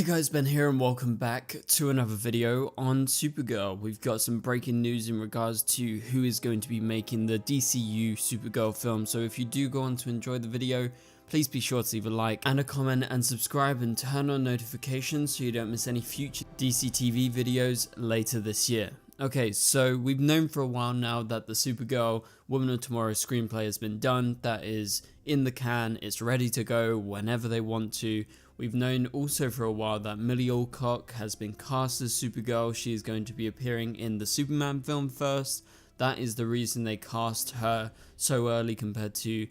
Hey guys, Ben here and welcome back to another video on Supergirl. We've got some breaking news in regards to who is going to be making the DCEU Supergirl film. So if you do go on to enjoy the video, please be sure to leave a like and a comment and subscribe and turn on notifications so you don't miss any future DCTV videos later this year. Okay, so we've known for a while now that the Supergirl Woman of Tomorrow screenplay has been done. That is in the can, it's ready to go whenever they want to. We've known also for a while that Millie Alcock has been cast as Supergirl. She is going to be appearing in the Superman film first. That is the reason they cast her so early compared to,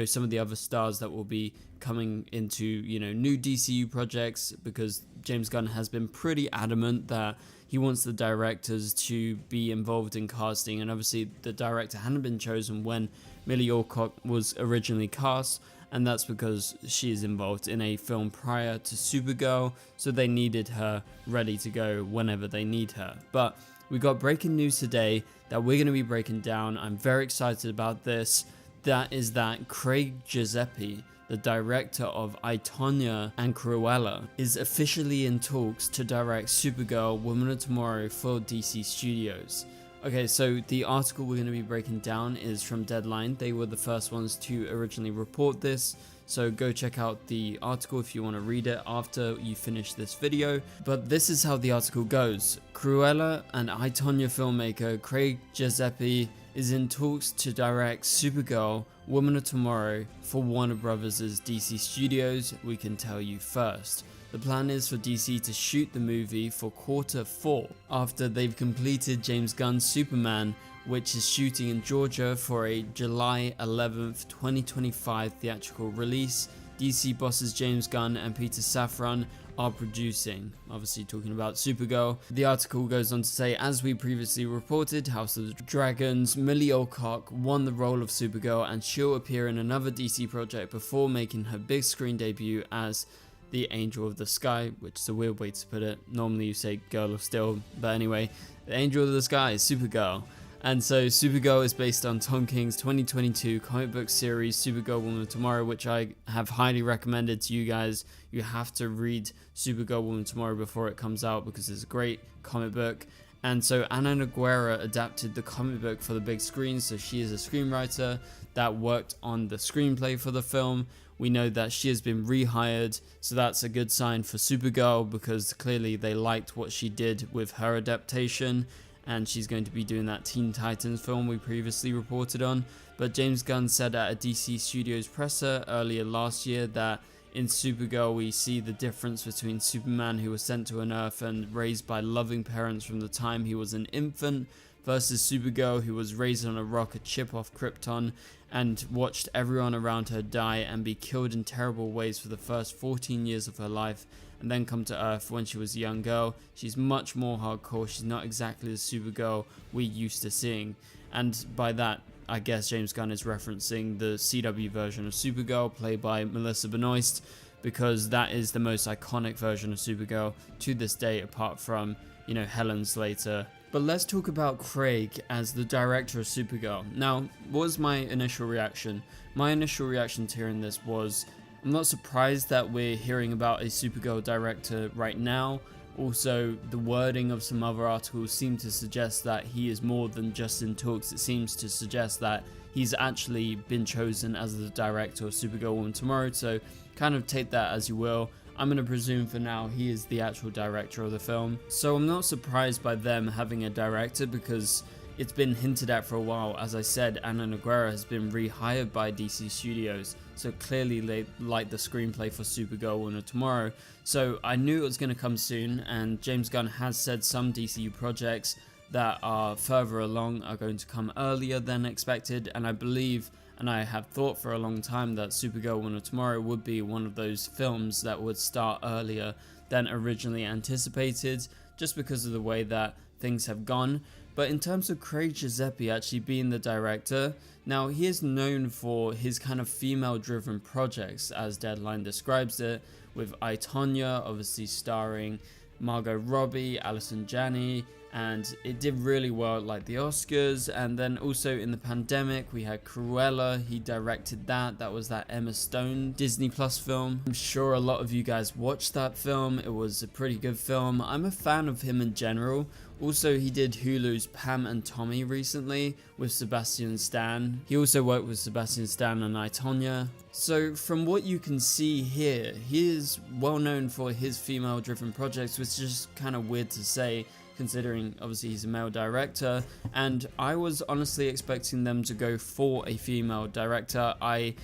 some of the other stars that will be coming into, new DCU projects, because James Gunn has been pretty adamant that he wants the directors to be involved in casting, and obviously the director hadn't been chosen when Millie Alcock was originally cast, and that's because she is involved in a film prior to Supergirl, so they needed her ready to go whenever they need her. But we got breaking news today that we're going to be breaking down. I'm very excited about this. That is that Craig Giuseppe, the director of I, Tonya and Cruella, is officially in talks to direct Supergirl Woman of Tomorrow for DC Studios. Okay, so the article we're going to be breaking down is from Deadline. They were the first ones to originally report this, so go check out the article if you want to read it after you finish this video. But this is how the article goes. Cruella and I, Tonya filmmaker Craig Giuseppe is in talks to direct Supergirl Woman of Tomorrow for Warner Bros.' DC Studios, we can tell you first. The plan is for DC to shoot the movie for Q4 after they've completed James Gunn's Superman, which is shooting in Georgia for a July 11th, 2025 theatrical release. DC bosses James Gunn and Peter Safran are producing, obviously talking about Supergirl. The article goes on to say, as we previously reported, House of the Dragons, Millie Alcock won the role of Supergirl, and she'll appear in another DC project before making her big screen debut as the Angel of the Sky, which is a weird way to put it. Normally you say Girl of Steel, but anyway, the Angel of the Sky is Supergirl. And so Supergirl is based on Tom King's 2022 comic book series Supergirl Woman of Tomorrow, which I have highly recommended to you guys. You have to read Supergirl Woman of Tomorrow before it comes out because it's a great comic book. And so Ana Nogueira adapted the comic book for the big screen, so she is a screenwriter that worked on the screenplay for the film. We know that she has been rehired, so that's a good sign for Supergirl because clearly they liked what she did with her adaptation, and she's going to be doing that Teen Titans film we previously reported on. But James Gunn said at a DC Studios presser earlier last year that in Supergirl we see the difference between Superman, who was sent to an Earth and raised by loving parents from the time he was an infant, versus Supergirl, who was raised on a rocket ship off Krypton and watched everyone around her die and be killed in terrible ways for the first 14 years of her life, and then come to Earth when she was a young girl. She's much more hardcore. She's not exactly the Supergirl we're used to seeing. And by that, I guess James Gunn is referencing the CW version of Supergirl played by Melissa Benoist, because that is the most iconic version of Supergirl to this day, apart from, Helen Slater. But let's talk about Craig as the director of Supergirl. Now, what was my initial reaction? My initial reaction to hearing this was, I'm not surprised that we're hearing about a Supergirl director right now. Also, the wording of some other articles seem to suggest that he is more than just in talks. It seems to suggest that he's actually been chosen as the director of Supergirl Woman Tomorrow, so kind of take that as you will. I'm going to presume for now he is the actual director of the film. So I'm not surprised by them having a director because it's been hinted at for a while. As I said, Ana Nogueira has been rehired by DC Studios, so clearly they like the screenplay for Supergirl Woman of Tomorrow. So I knew it was going to come soon, and James Gunn has said some DCU projects that are further along are going to come earlier than expected, and I believe, and I have thought for a long time, that Supergirl Woman of Tomorrow would be one of those films that would start earlier than originally anticipated, just because of the way that things have gone. But in terms of Craig Giuseppe actually being the director, now he is known for his kind of female-driven projects, as Deadline describes it, with I, Tonya, obviously starring Margot Robbie, Allison Janney, and it did really well at like the Oscars. And then also in the pandemic we had Cruella. He directed that was that Emma Stone Disney Plus film. I'm sure a lot of you guys watched that film. It was a pretty good film. I'm a fan of him in general. Also, he did Hulu's Pam and Tommy recently with Sebastian Stan. He also worked with Sebastian Stan and I, Tonya. So from what you can see here, he is well known for his female driven projects, which is just kind of weird to say considering obviously he's a male director, and I was honestly expecting them to go for a female director. I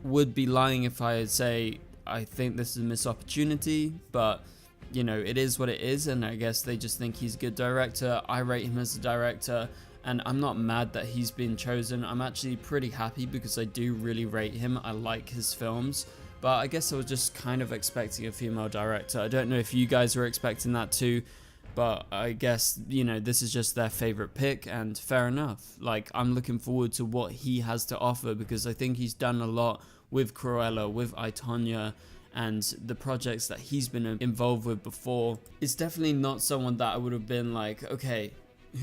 would be lying if I say I think this is a missed opportunity, but you know, it is what it is, and I guess they just think he's a good director. I rate him as a director, and I'm not mad that he's been chosen. I'm actually pretty happy because I do really rate him. I like his films, but I guess I was just kind of expecting a female director. I don't know if you guys were expecting that too, but I guess, you know, this is just their favorite pick, and fair enough. Like, I'm looking forward to what he has to offer because I think he's done a lot with Cruella, with I, Tonya, and the projects that he's been involved with before. It's definitely not someone that I would have been like, okay,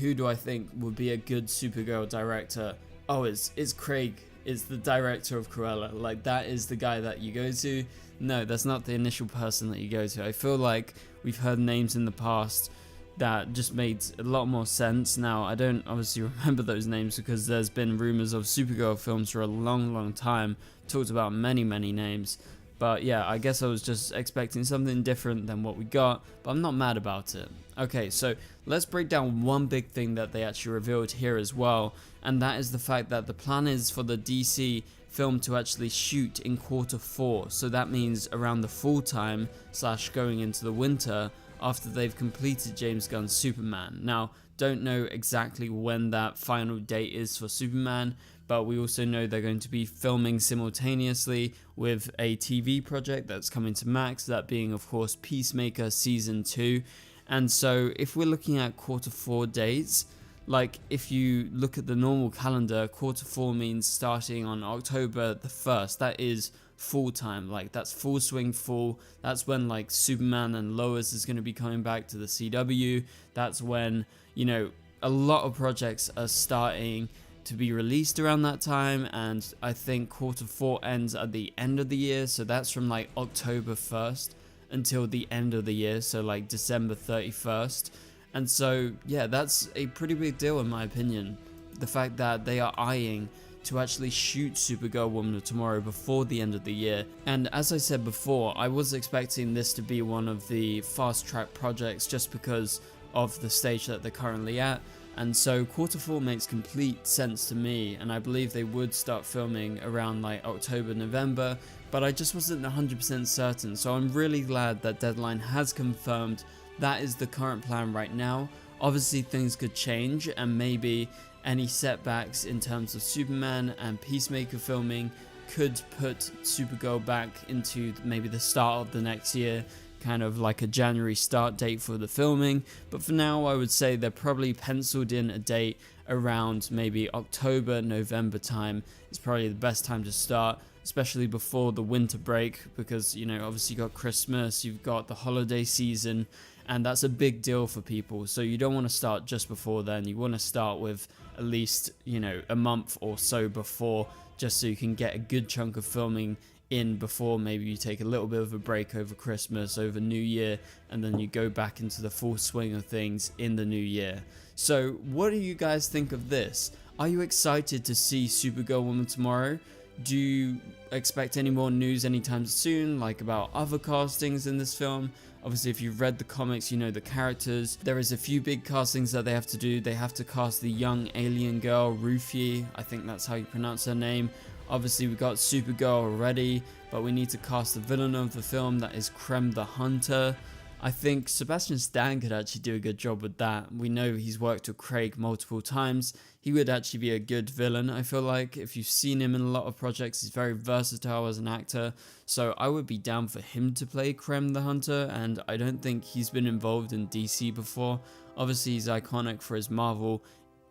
who do I think would be a good Supergirl director? Oh, it's Craig. It's the director of Cruella. Like, that is the guy that you go to. No, that's not the initial person that you go to. I feel like we've heard names in the past that just made a lot more sense. Now, I don't obviously remember those names because there's been rumors of Supergirl films for a long time. Talked about many names. But yeah, I guess I was just expecting something different than what we got, but I'm not mad about it. Okay, so let's break down one big thing that they actually revealed here as well, and that is the fact that the plan is for the DC film to actually shoot in Q4, so that means around the fall time / going into the winter after they've completed James Gunn's Superman. Now, don't know exactly when that final date is for Superman, but we also know they're going to be filming simultaneously with a TV project that's coming to Max, that being of course Peacemaker Season 2. And so if we're looking at Q4 dates, like if you look at the normal calendar, Q4 means starting on October the 1st. That is full time, like that's full swing full. That's when like Superman and Lois is going to be coming back to the CW. That's when, you know, a lot of projects are starting to be released around that time, and I think Q4 ends at the end of the year, so that's from like October 1st until the end of the year, so like December 31st. And so yeah, that's a pretty big deal in my opinion, the fact that they are eyeing to actually shoot Supergirl Woman of Tomorrow before the end of the year. And as I said before, I was expecting this to be one of the fast track projects just because of the stage that they're currently at. And so Q4 makes complete sense to me, and I believe they would start filming around like October, November, but I just wasn't 100% certain. So I'm really glad that Deadline has confirmed that is the current plan right now. Obviously things could change, and maybe any setbacks in terms of Superman and Peacemaker filming could put Supergirl back into maybe the start of the next year, kind of like a January start date for the filming. But for now, I would say they're probably penciled in a date around maybe October, November time. It's probably the best time to start, especially before the winter break, because, you know, obviously you've got Christmas, you've got the holiday season, and that's a big deal for people. So you don't want to start just before then. You want to start with at least, you know, a month or so before, just so you can get a good chunk of filming in before maybe you take a little bit of a break over Christmas, over New Year, and then you go back into the full swing of things in the new year. So what do you guys think of this? Are you excited to see Supergirl Woman Tomorrow? Do you expect any more news anytime soon, like about other castings in this film? Obviously, if you've read the comics, you know the characters. There is a few big castings that they have to do. They have to cast the young alien girl, Ruthie. I think that's how you pronounce her name. Obviously, we've got Supergirl already, but we need to cast the villain of the film, that is Krem the Hunter. I think Sebastian Stan could actually do a good job with that. We know he's worked with Craig multiple times. He would actually be a good villain, I feel like. If you've seen him in a lot of projects, he's very versatile as an actor. So I would be down for him to play Krem the Hunter, and I don't think he's been involved in DC before. Obviously, he's iconic for his Marvel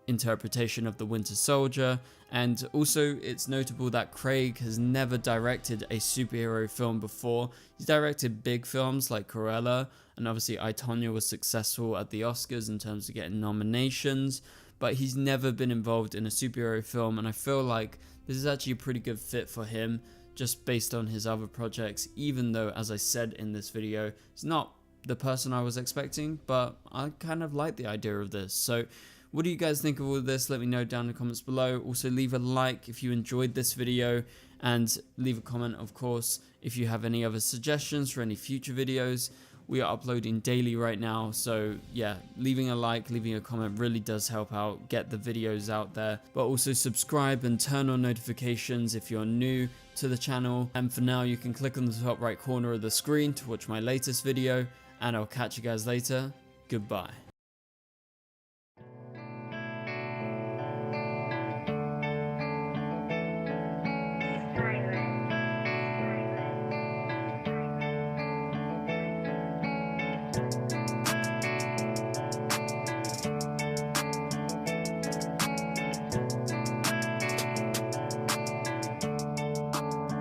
interpretation of the Winter Soldier, and also it's notable that Craig has never directed a superhero film before. He's directed big films like Cruella, and obviously I, Tonya was successful at the Oscars in terms of getting nominations, but he's never been involved in a superhero film, and I feel like this is actually a pretty good fit for him just based on his other projects, even though, as I said in this video, it's not the person I was expecting, but I kind of like the idea of this. So what do you guys think of all of this? Let me know down in the comments below. Also leave a like if you enjoyed this video, and leave a comment, of course, if you have any other suggestions for any future videos. We are uploading daily right now, so yeah, leaving a like, leaving a comment really does help out, get the videos out there. But also subscribe and turn on notifications if you're new to the channel. And for now, you can click on the top right corner of the screen to watch my latest video, and I'll catch you guys later. Goodbye.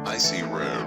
I see red.